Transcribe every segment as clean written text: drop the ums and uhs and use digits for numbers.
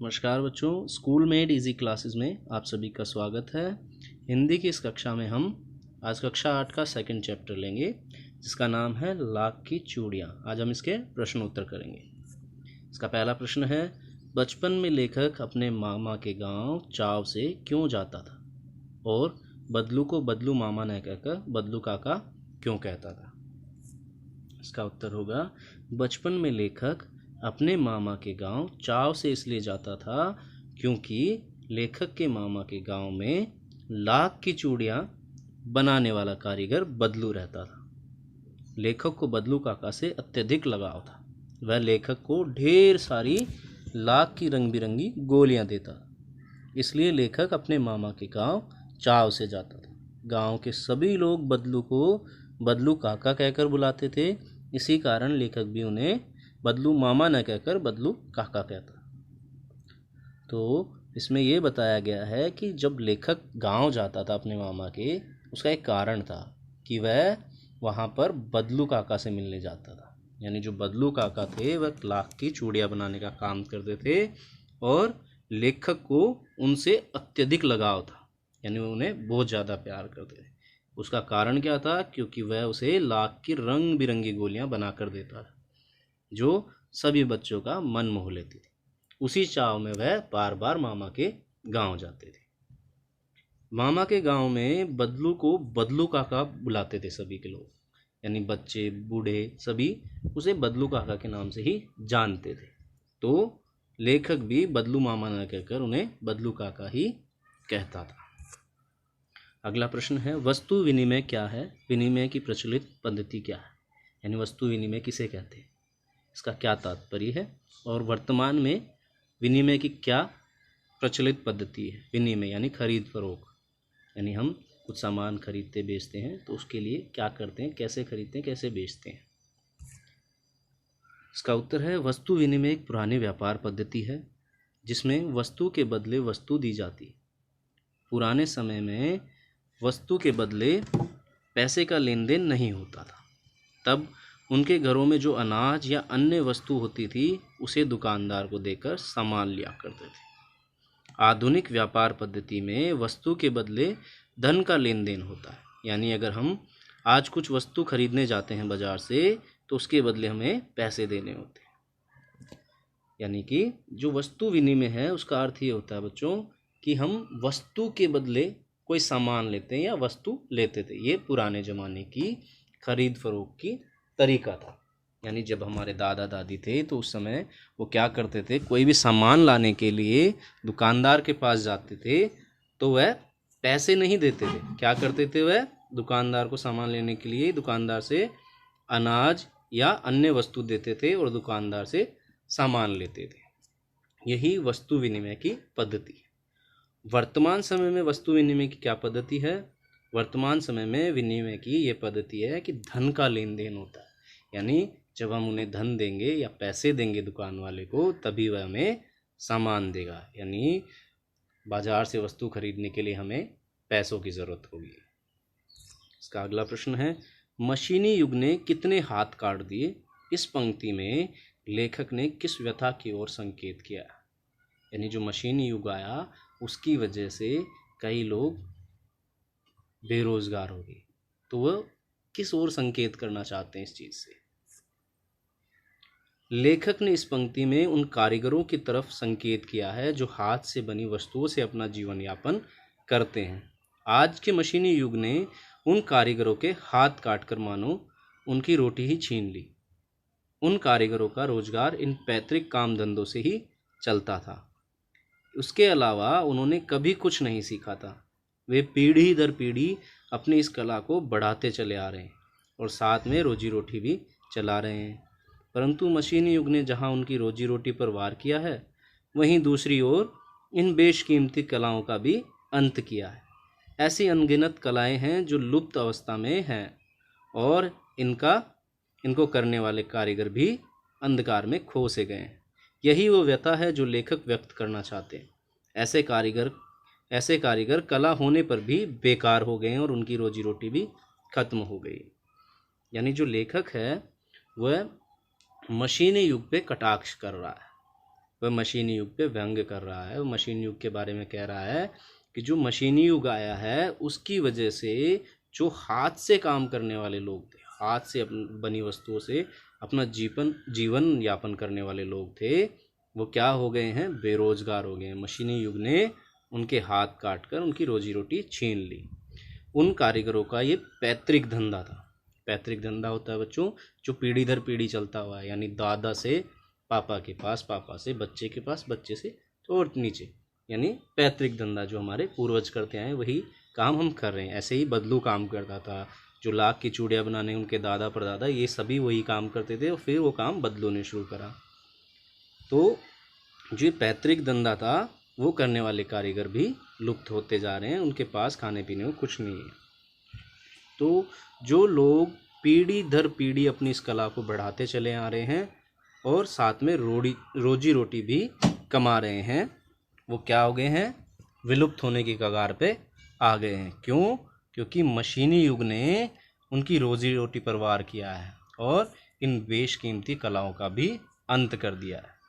नमस्कार बच्चों, school made easy classes में आप सभी का स्वागत है। हिंदी की इस कक्षा में हम आज कक्षा 8 का सेकंड चैप्टर लेंगे जिसका नाम है लाख की चूड़ियाँ। आज हम इसके प्रश्न उत्तर करेंगे। इसका पहला प्रश्न है, बचपन में लेखक अपने मामा के गांव चाव से क्यों जाता था और बदलू को बदलू मामा न कहकर बदलू काका क्यों कहता था। इसका उत्तर होगा, बचपन में लेखक अपने मामा के गांव चाव से इसलिए जाता था क्योंकि लेखक के मामा के गांव में लाख की चूड़ियाँ बनाने वाला कारीगर बदलू रहता था। लेखक को बदलू काका से अत्यधिक लगाव था। वह लेखक को ढेर सारी लाख की रंग बिरंगी गोलियां देता, इसलिए लेखक अपने मामा के गांव चाव से जाता था। गांव के सभी लोग बदलू को बदलू काका कहकर बुलाते थे, इसी कारण लेखक भी उन्हें बदलू मामा न कहकर बदलू काका कहता। तो इसमें यह बताया गया है कि जब लेखक गांव जाता था अपने मामा के, उसका एक कारण था कि वह वहाँ पर बदलू काका से मिलने जाता था। यानी जो बदलू काका थे वह लाख की चूड़ियाँ बनाने का काम करते थे और लेखक को उनसे अत्यधिक लगाव था, यानी उन्हें बहुत ज़्यादा प्यार करते थे। उसका कारण क्या था? क्योंकि वह उसे लाख की रंग बिरंगी गोलियाँ बना कर देता था जो सभी बच्चों का मन मोह लेती थी। उसी चाव में वह बार बार मामा के गांव जाते थे। मामा के गांव में बदलू को बदलू काका बुलाते थे सभी के लोग, यानी बच्चे बूढ़े सभी उसे बदलू काका के नाम से ही जानते थे। तो लेखक भी बदलू मामा न कहकर उन्हें बदलू काका ही कहता था। अगला प्रश्न है, वस्तु विनिमय क्या है? विनिमय की प्रचलित पद्धति क्या है? यानी वस्तु विनिमय किसे कहते हैं, इसका क्या तात्पर्य है और वर्तमान में विनिमय की क्या प्रचलित पद्धति है? विनिमय यानी खरीद फरोख्त, यानी हम कुछ सामान खरीदते बेचते हैं तो उसके लिए क्या करते हैं, कैसे खरीदते हैं, कैसे बेचते हैं। इसका उत्तर है, वस्तु विनिमय एक पुरानी व्यापार पद्धति है जिसमें वस्तु के बदले वस्तु दी जाती है। पुराने समय में वस्तु के बदले पैसे का लेन देन नहीं होता था। तब उनके घरों में जो अनाज या अन्य वस्तु होती थी उसे दुकानदार को देकर सामान लिया करते थे। आधुनिक व्यापार पद्धति में वस्तु के बदले धन का लेन देन होता है। यानी अगर हम आज कुछ वस्तु खरीदने जाते हैं बाजार से तो उसके बदले हमें पैसे देने होते हैं। यानी कि जो वस्तु विनिमय है उसका अर्थ ये होता है बच्चों कि हम वस्तु के बदले कोई सामान लेते हैं या वस्तु लेते थे। ये पुराने ज़माने की खरीद फरोख्त की तरीका था। यानी जब हमारे दादा दादी थे तो उस समय वो क्या करते थे, कोई भी सामान लाने के लिए दुकानदार के पास जाते थे तो वह पैसे नहीं देते थे। क्या करते थे, वह दुकानदार को सामान लेने के लिए दुकानदार से अनाज या अन्य वस्तु देते थे और दुकानदार से सामान लेते थे। यही वस्तु विनिमय की पद्धति है। वर्तमान समय में वस्तु विनिमय की क्या पद्धति है? वर्तमान समय में विनिमय की ये पद्धति है कि धन का लेन देन होता है। यानी जब हम उन्हें धन देंगे या पैसे देंगे दुकान वाले को तभी वह हमें सामान देगा। यानी बाजार से वस्तु खरीदने के लिए हमें पैसों की ज़रूरत होगी। इसका अगला प्रश्न है, मशीनी युग ने कितने हाथ काट दिए? इस पंक्ति में लेखक ने किस व्यथा की ओर संकेत किया? यानी जो मशीनी युग आया उसकी वजह से कई लोग बेरोजगार हो गए, तो वह किस ओर संकेत करना चाहते हैं इस चीज़ से? लेखक ने इस पंक्ति में उन कारीगरों की तरफ संकेत किया है जो हाथ से बनी वस्तुओं से अपना जीवन यापन करते हैं। आज के मशीनी युग ने उन कारीगरों के हाथ काटकर मानो उनकी रोटी ही छीन ली। उन कारीगरों का रोजगार इन पैतृक काम धंधों से ही चलता था। उसके अलावा उन्होंने कभी कुछ नहीं सीखा था। वे पीढ़ी दर पीढ़ी अपनी इस कला को बढ़ाते चले आ रहे हैं और साथ में रोजी रोटी भी चला रहे हैं। परंतु मशीनी युग ने जहां उनकी रोजी रोटी पर वार किया है, वहीं दूसरी ओर इन बेशकीमती कलाओं का भी अंत किया है। ऐसी अनगिनत कलाएं हैं जो लुप्त अवस्था में हैं और इनको करने वाले कारीगर भी अंधकार में खो से गए हैं। यही वो व्यथा है जो लेखक व्यक्त करना चाहते हैं। ऐसे कारीगर कला होने पर भी बेकार हो गए हैं और उनकी रोजी रोटी भी खत्म हो गई। यानी जो लेखक है वह मशीनी युग पे कटाक्ष कर रहा है वह मशीनी युग पे व्यंग कर रहा है। वह मशीनी युग के बारे में कह रहा है कि जो मशीनी युग आया है उसकी वजह से जो हाथ से काम करने वाले लोग थे, हाथ से बनी वस्तुओं से अपना जीवन यापन करने वाले लोग थे, वो क्या हो गए हैं, बेरोजगार हो गए हैं। मशीनी युग ने उनके हाथ काट कर उनकी रोजी रोटी छीन ली। उन कारीगरों का ये पैतृक धंधा था। पैतृक धंधा होता है बच्चों जो पीढ़ी दर पीढ़ी चलता हुआ है, यानी दादा से पापा के पास, पापा से बच्चे के पास, बच्चे से और नीचे, यानी पैतृक धंधा जो हमारे पूर्वज करते आए वही काम हम कर रहे हैं। ऐसे ही बदलू काम करता था, जो लाख की चूड़ियाँ बनाने उनके दादा परदादा ये सभी वही काम करते थे और फिर वो काम बदलू ने शुरू करा। तो जो पैतृक धंधा था वो करने वाले कारीगर भी लुप्त होते जा रहे हैं, उनके पास खाने पीने को कुछ नहीं है। तो जो लोग पीढ़ी दर पीढ़ी अपनी इस कला को बढ़ाते चले आ रहे हैं और साथ में रोजी रोटी भी कमा रहे हैं, वो क्या हो गए हैं, विलुप्त होने की कगार पे आ गए हैं। क्यों? क्योंकि मशीनी युग ने उनकी रोजी रोटी पर वार किया है और इन बेशकीमती कलाओं का भी अंत कर दिया है।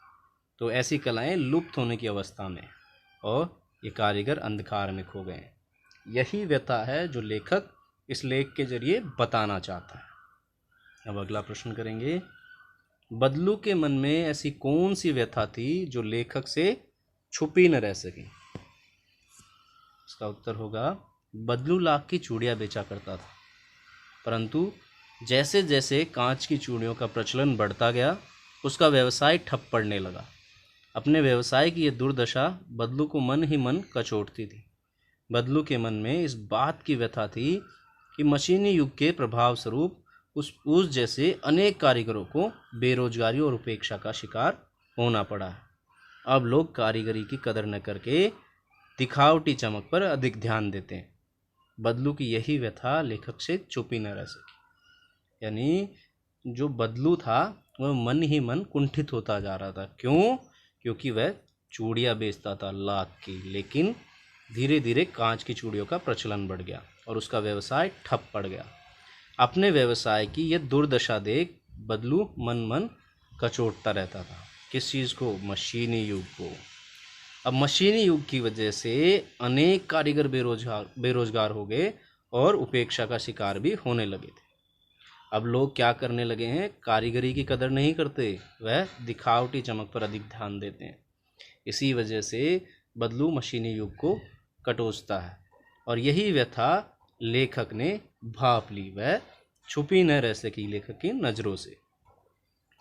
तो ऐसी कलाएं लुप्त होने की अवस्था में और ये कारीगर अंधकार में खो गए हैं। यही व्यथा है जो लेखक इस लेख के जरिए बताना चाहता है। अब अगला प्रश्न करेंगे, बदलू के मन में ऐसी कौन सी व्यथा थी जो लेखक से छुपी न रह सकी? इसका उत्तर होगा, बदलू लाख की चूड़ियाँ बेचा करता था, परंतु जैसे जैसे कांच की चूड़ियों का प्रचलन बढ़ता गया उसका व्यवसाय ठप पड़ने लगा। अपने व्यवसाय की यह दुर्दशा बदलू को मन ही मन कचोटती थी। बदलू के मन में इस बात की व्यथा थी कि मशीनी युग के प्रभाव स्वरूप उस जैसे अनेक कारीगरों को बेरोजगारी और उपेक्षा का शिकार होना पड़ा है। अब लोग कारीगरी की कदर न करके दिखावटी चमक पर अधिक ध्यान देते हैं। बदलू की यही व्यथा लेखक से छुपी न रह सकी। यानी जो बदलू था वह मन ही मन कुंठित होता जा रहा था। क्यों? क्योंकि वह चूड़ियाँ बेचता था लाख की, लेकिन धीरे धीरे कांच की चूड़ियों का प्रचलन बढ़ गया और उसका व्यवसाय ठप पड़ गया। अपने व्यवसाय की यह दुर्दशा देख बदलू मन मन कचोटता रहता था। किस चीज़ को? मशीनी युग को। अब मशीनी युग की वजह से अनेक कारीगर बेरोजगार हो गए और उपेक्षा का शिकार भी होने लगे थे। अब लोग क्या करने लगे हैं, कारीगरी की कदर नहीं करते, वह दिखावटी चमक पर अधिक ध्यान देते हैं। इसी वजह से बदलू मशीनी युग को कटोचता है और यही व्यथा लेखक ने भाप ली, वह छुपी न रह सकी लेखक की नज़रों से।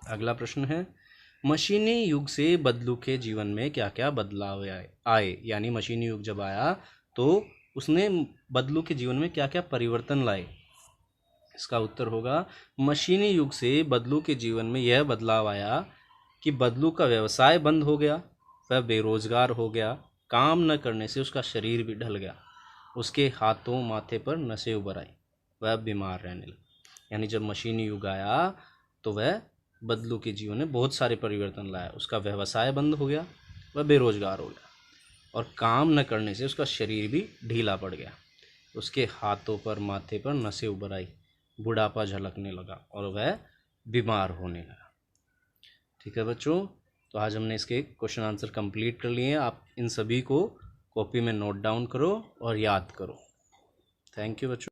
अगला प्रश्न है, मशीनी युग से बदलू के जीवन में क्या क्या बदलाव आए? यानी मशीनी युग जब आया तो उसने बदलू के जीवन में क्या क्या परिवर्तन लाए? इसका उत्तर होगा, मशीनी युग से बदलू के जीवन में यह बदलाव आया कि बदलू का व्यवसाय बंद हो गया, वह बेरोजगार हो गया, काम न करने से उसका शरीर भी ढल गया, उसके हाथों माथे पर नसें उभर आई, वह बीमार रहने लगा। यानी जब मशीनी युग आया तो वह बदलू के जीवन में बहुत सारे परिवर्तन लाया। उसका व्यवसाय बंद हो गया, वह बेरोजगार हो गया और काम न करने से उसका शरीर भी ढीला पड़ गया, उसके हाथों पर माथे पर नसें उभर आई, बुढ़ापा झलकने लगा और वह बीमार होने लगा। ठीक है बच्चों, तो आज हमने इसके क्वेश्चन आंसर कंप्लीट कर लिए हैं। आप इन सभी को कॉपी में नोट डाउन करो और याद करो। थैंक यू बच्चों।